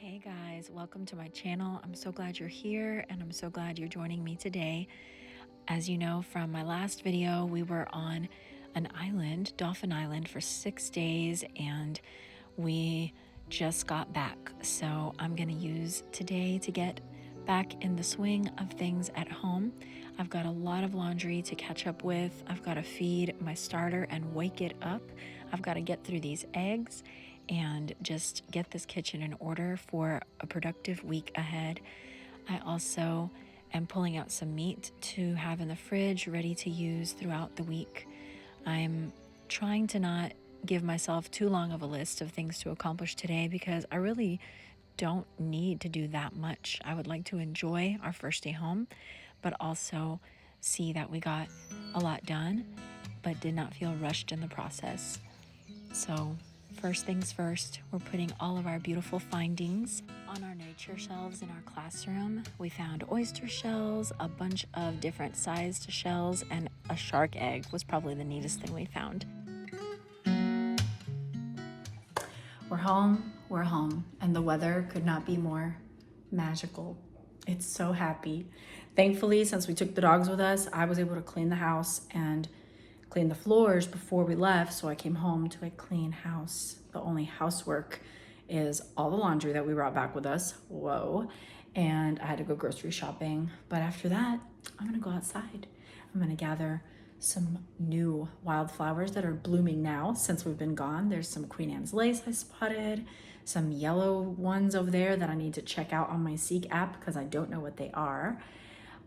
Hey guys, welcome to my channel. I'm so glad you're here and I'm so glad you're joining me today. As you know from my last video, we were on an island, Dolphin Island, for 6 days and we just got back. So I'm gonna use today to get back in the swing of things at home. I've got a lot of laundry to catch up with. I've got to feed my starter and wake it up. I've got to get through these eggs and just get this kitchen in order for a productive week ahead. I also am pulling out some meat to have in the fridge ready to use throughout the week. I'm trying to not give myself too long of a list of things to accomplish today because I really don't need to do that much. I would like to enjoy our first day home, but also see that we got a lot done, but did not feel rushed in the process. So first things first, we're putting all of our beautiful findings on our nature shelves in our classroom. We found oyster shells, a bunch of different sized shells, and a shark egg was probably the neatest thing we found. We're home, and the weather could not be more magical. It's so happy. Thankfully, since we took the dogs with us, I was able to clean the house and clean the floors before we left, so I came home to a clean house. The only housework is all the laundry that we brought back with us. Whoa. And I had to go grocery shopping. But after that, I'm gonna go outside. I'm gonna gather some new wildflowers that are blooming now since we've been gone. There's some Queen Anne's lace I spotted, some yellow ones over there that I need to check out on my Seek app because I don't know what they are.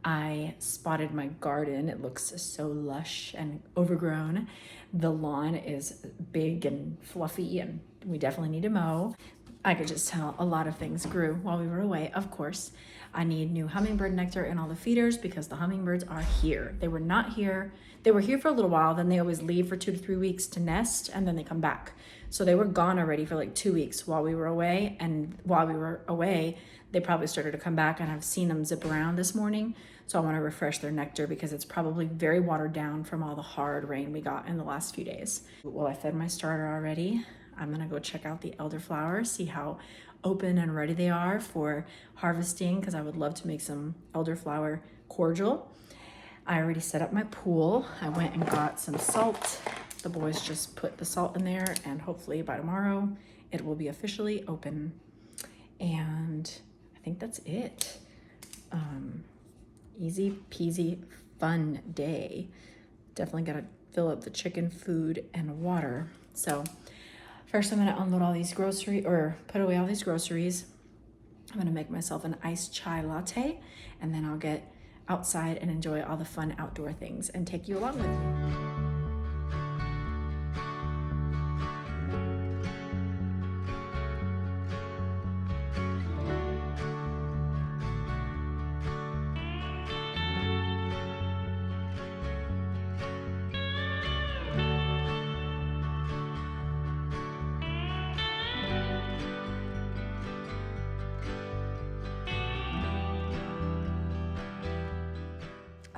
I spotted my garden. It looks so lush and overgrown. The lawn is big and fluffy and we definitely need to mow. I could just tell a lot of things grew while we were away. Of course, I need new hummingbird nectar in all the feeders because the hummingbirds are here. They were not here. They were here for a little while, then they always leave for 2 to 3 weeks to nest and then they come back. So they were gone already for like 2 weeks while we were away. And while we were away, they probably started to come back and I've seen them zip around this morning. So I want to refresh their nectar because it's probably very watered down from all the hard rain we got in the last few days. Well, I fed my starter already. I'm gonna go check out the elderflowers, see how open and ready they are for harvesting because I would love to make some elderflower cordial. I already set up my pool. I went and got some salt. The boys just put the salt in there and hopefully by tomorrow it will be officially open. And I think that's it. Easy peasy fun day. Definitely gotta fill up the chicken food and water. So first I'm gonna unload all these put away all these groceries. I'm gonna make myself an iced chai latte and then I'll get outside and enjoy all the fun outdoor things and take you along with me.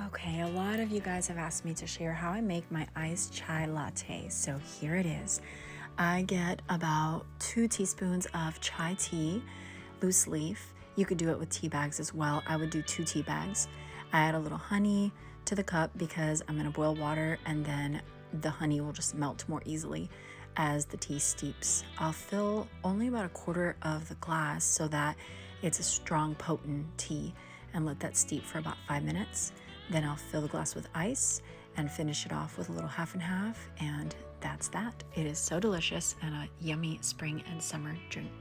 Okay, a lot of you guys have asked me to share how I make my iced chai latte, so here it is. I get about 2 teaspoons of chai tea, loose leaf. You could do it with tea bags as well. I would do 2 tea bags. I add a little honey to the cup because I'm gonna boil water and then the honey will just melt more easily as the tea steeps. I'll fill only about 1/4 of the glass so that it's a strong, potent tea and let that steep for about 5 minutes. Then I'll fill the glass with ice and finish it off with a little half and half, and that's that. It is so delicious and a yummy spring and summer drink.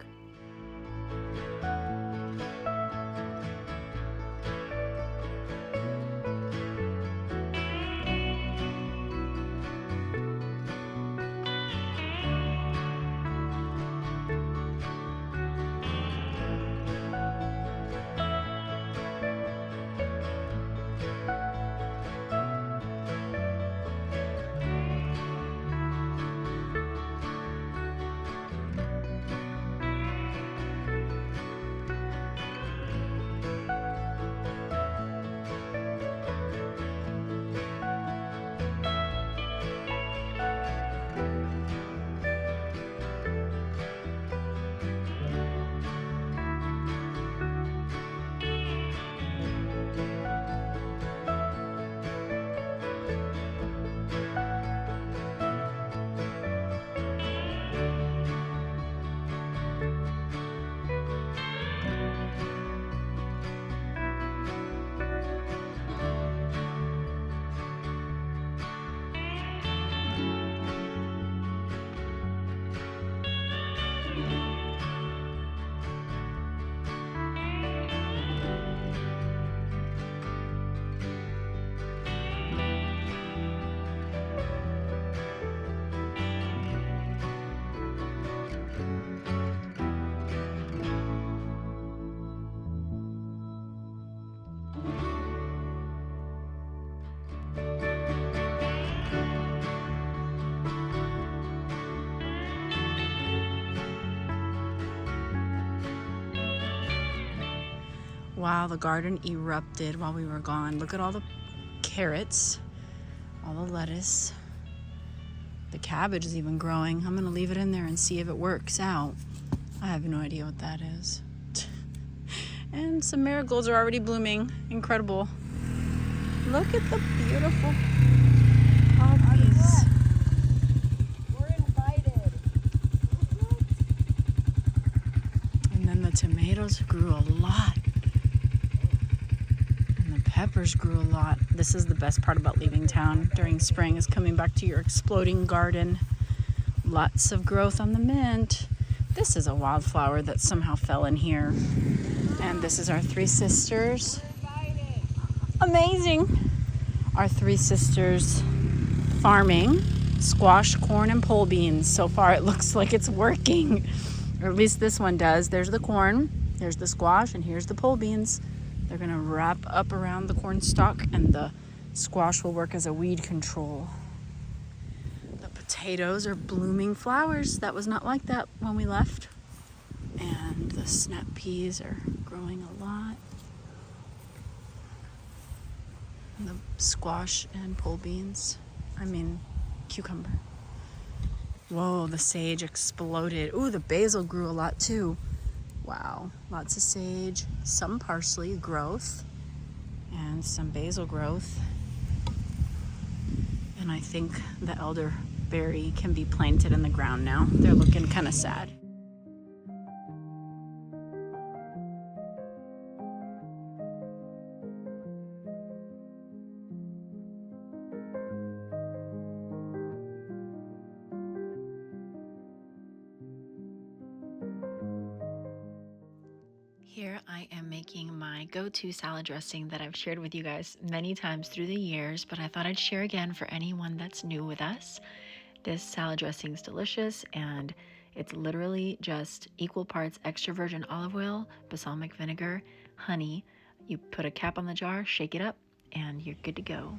Wow, the garden erupted while we were gone. Look at all the carrots, all the lettuce. The cabbage is even growing. I'm gonna leave it in there and see if it works out. I have no idea what that is. And some marigolds are already blooming. Incredible. Look at the beautiful poppies. We're invited. And then the tomatoes grew a lot. And the peppers grew a lot. This is the best part about leaving town during spring, is coming back to your exploding garden. Lots of growth on the mint. This is a wildflower that somehow fell in here. And this is our three sisters. Amazing. Our three sisters farming squash, corn, and pole beans. So far it looks like it's working. Or at least this one does. There's the corn, there's the squash, and here's the pole beans. They're gonna wrap up around the corn stalk, and the squash will work as a weed control. The potatoes are blooming flowers. That was not like that when we left. And the snap peas are growing a lot. And the squash and pole beans, cucumber. Whoa, the sage exploded. Ooh, the basil grew a lot too. Wow, lots of sage, some parsley growth, and some basil growth. And I think the elderberry can be planted in the ground now. They're looking kind of sad. Here I am making my go-to salad dressing that I've shared with you guys many times through the years, but I thought I'd share again for anyone that's new with us. This salad dressing is delicious, and it's literally just equal parts extra virgin olive oil, balsamic vinegar, honey. You put a cap on the jar, shake it up, and you're good to go.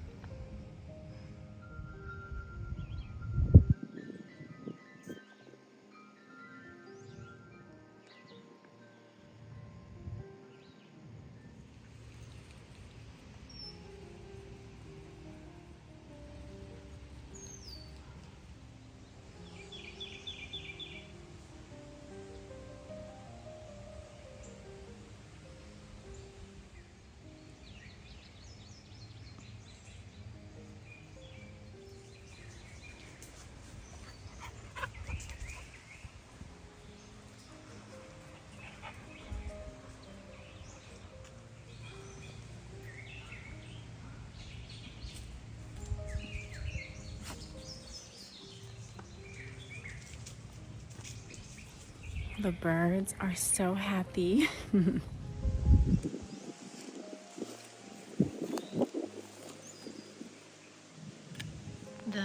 The birds are so happy. The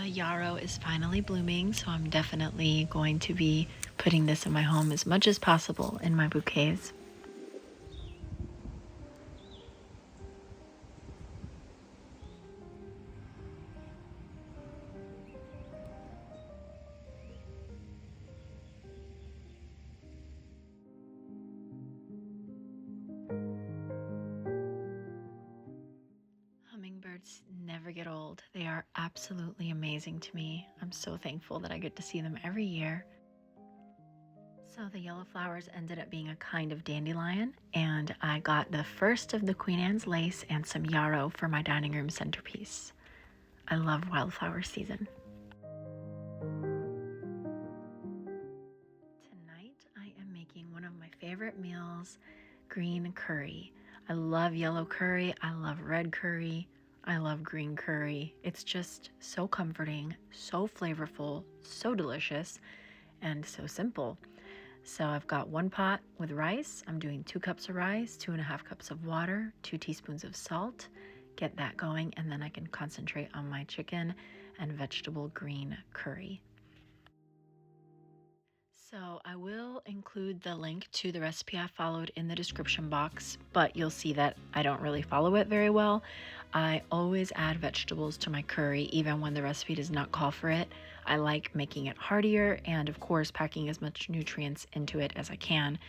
yarrow is finally blooming, so I'm definitely going to be putting this in my home as much as possible in my bouquets. Hummingbirds never get old. They are absolutely amazing to me. I'm so thankful that I get to see them every year. So the yellow flowers ended up being a kind of dandelion, and I got the first of the Queen Anne's lace and some yarrow for my dining room centerpiece. I love wildflower season. Tonight I am making one of my favorite meals, green curry. I love yellow curry, I love red curry, I love green curry. It's just so comforting, so flavorful, so delicious, and so simple. So I've got one pot with rice. I'm doing 2 cups of rice, 2.5 cups of water, 2 teaspoons of salt. Get that going, and then I can concentrate on my chicken and vegetable green curry. So I will include the link to the recipe I followed in the description box, but you'll see that I don't really follow it very well. I always add vegetables to my curry, even when the recipe does not call for it. I like making it heartier and, of course, packing as much nutrients into it as I can.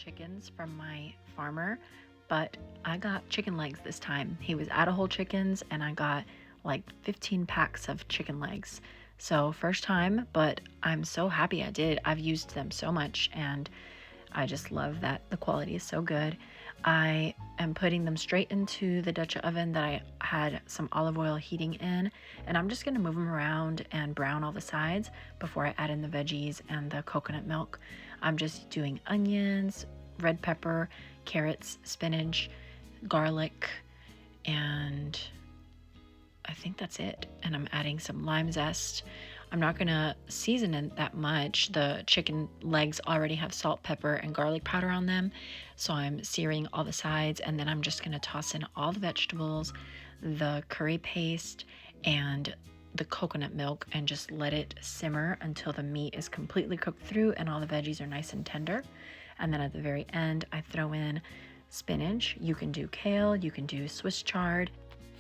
chickens from my farmer, but I got chicken legs this time. He was out of whole chickens and I got like 15 packs of chicken legs. So first time, but I'm so happy I did. I've used them so much and I just love that the quality is so good. I am putting them straight into the Dutch oven that I had some olive oil heating in, and I'm just going to move them around and brown all the sides before I add in the veggies and the coconut milk. I'm just doing onions, red pepper, carrots, spinach, garlic, and I think that's it. And I'm adding some lime zest. I'm not gonna season it that much. The chicken legs already have salt, pepper, and garlic powder on them. So I'm searing all the sides, and then I'm just gonna toss in all the vegetables, the curry paste, and the coconut milk, and just let it simmer until the meat is completely cooked through and all the veggies are nice and tender. And then at the very end, I throw in spinach. You can do kale, you can do Swiss chard.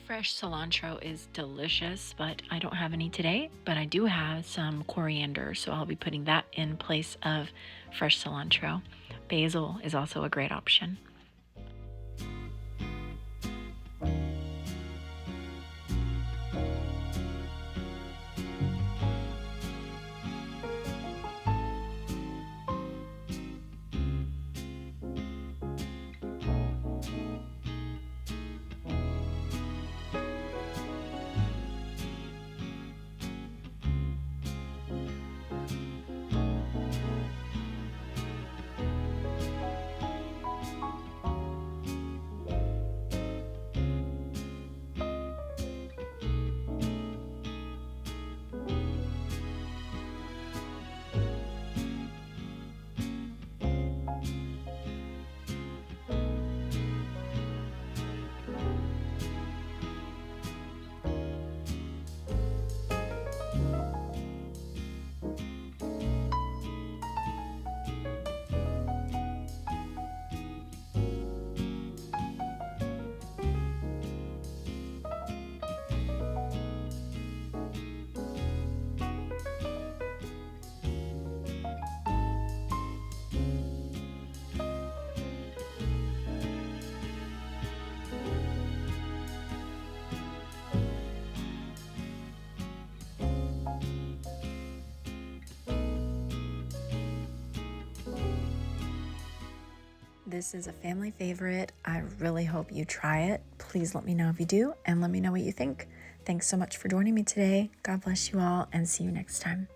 Fresh cilantro is delicious, but I don't have any today, but I do have some coriander, so I'll be putting that in place of fresh cilantro. Basil is also a great option. This is a family favorite. I really hope you try it. Please let me know if you do and let me know what you think. Thanks so much for joining me today. God bless you all and see you next time.